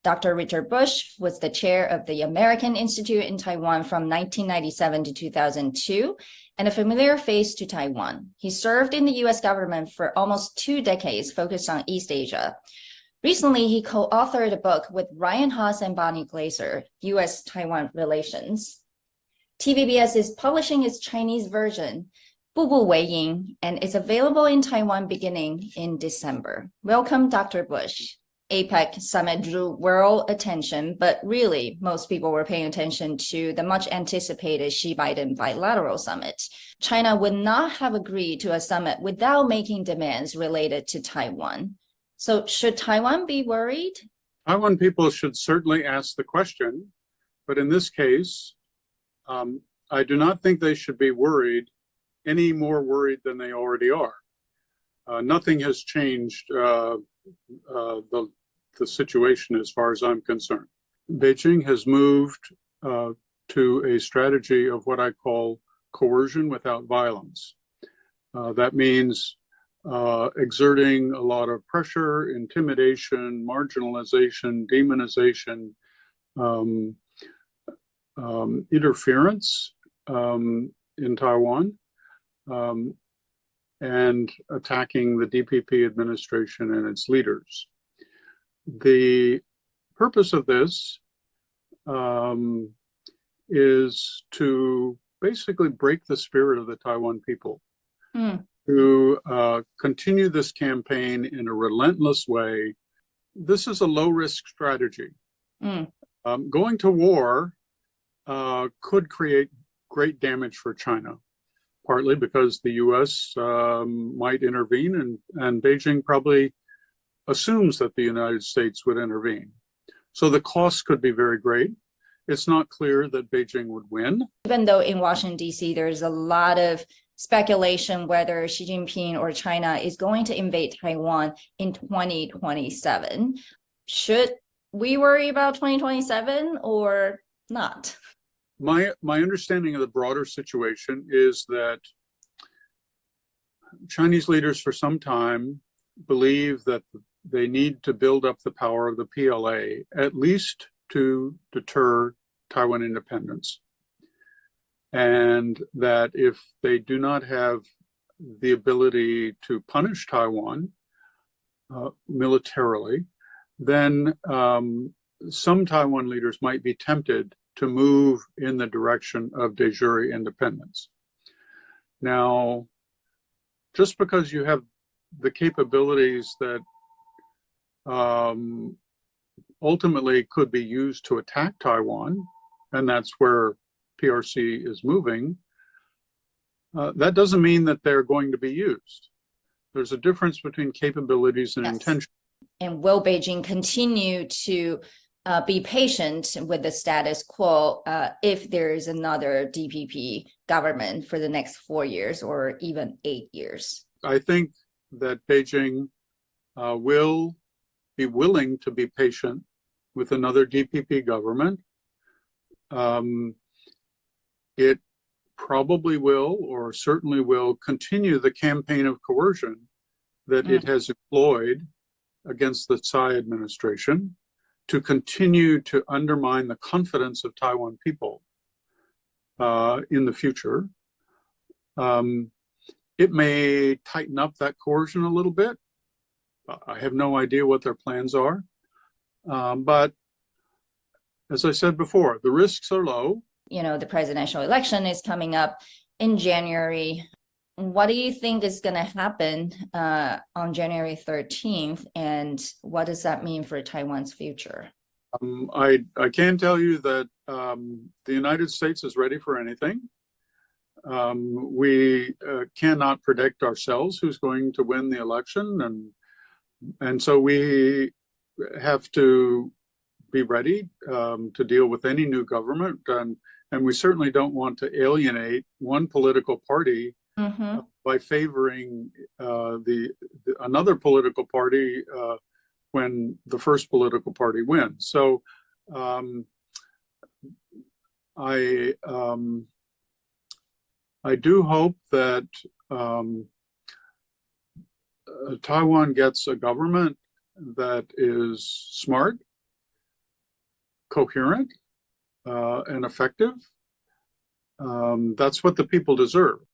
Dr. Richard Bush was the chair of the American Institute in Taiwan from 1997 to 2002, and a familiar face to Taiwan. He served in the U.S. government for almost 2 decades, focused on East Asia. Recently, he co-authored a book with Ryan Haas and Bonnie Glaser, U.S.-Taiwan Relations. TVBS is publishing its Chinese version, 步步为营, and it's available in Taiwan beginning in December. Welcome, Dr. Bush. APEC summit drew world attention, but really most people were paying attention to the much anticipated Xi-Biden bilateral summit. China would not have agreed to a summit without making demands related to Taiwan. So should Taiwan be worried? Taiwan people should certainly ask the question, but in this case, I do not think they should be worried, any more worried than they already are. Nothing has changed the situation as far as I'm concerned. Beijing has moved to a strategy of what I call coercion without violence. That means exerting a lot of pressure, intimidation, marginalization, demonization, interference in Taiwan, and attacking the DPP administration and its leaders. The purpose of this is to basically break the spirit of the Taiwan people, to continue this campaign in a relentless way. This is a low-risk strategy. Going to war could create great damage for China, partly because the U.S. might intervene, and Beijing probably assumes that the United States would intervene. So the cost could be very great. It's not clear that Beijing would win. Even though in Washington, D.C., there's a lot of speculation whether Xi Jinping or China is going to invade Taiwan in 2027. Should we worry about 2027 or not? My understanding of the broader situation is that Chinese leaders for some time believe that they need to build up the power of the PLA, at least to deter Taiwan independence. And that if they do not have the ability to punish Taiwan militarily, then some Taiwan leaders might be tempted to move in the direction of de jure independence. Now, just because you have the capabilities that ultimately could be used to attack Taiwan, and that's where PRC is moving, that doesn't mean that they're going to be used. There's a difference between capabilities and intention. And will Beijing continue to be patient with the status quo if there is another DPP government for the next 4 years or even 8 years? I think that Beijing will be willing to be patient with another DPP government. It probably will, or certainly will, continue the campaign of coercion that it has employed against the Tsai administration to continue to undermine the confidence of Taiwan people in the future. It may tighten up that coercion a little bit. I have no idea what their plans are. But as I said before, the risks are low. You know, the presidential election is coming up in January. What do you think is going to happen on January 13th? And what does that mean for Taiwan's future? I can tell you that the United States is ready for anything. We cannot predict ourselves who's going to win the election, and so we have to be ready to deal with any new government, and we certainly don't want to alienate one political party by favoring another political party when the first political party wins. So I do hope that Taiwan gets a government that is smart, coherent and effective. That's what the people deserve.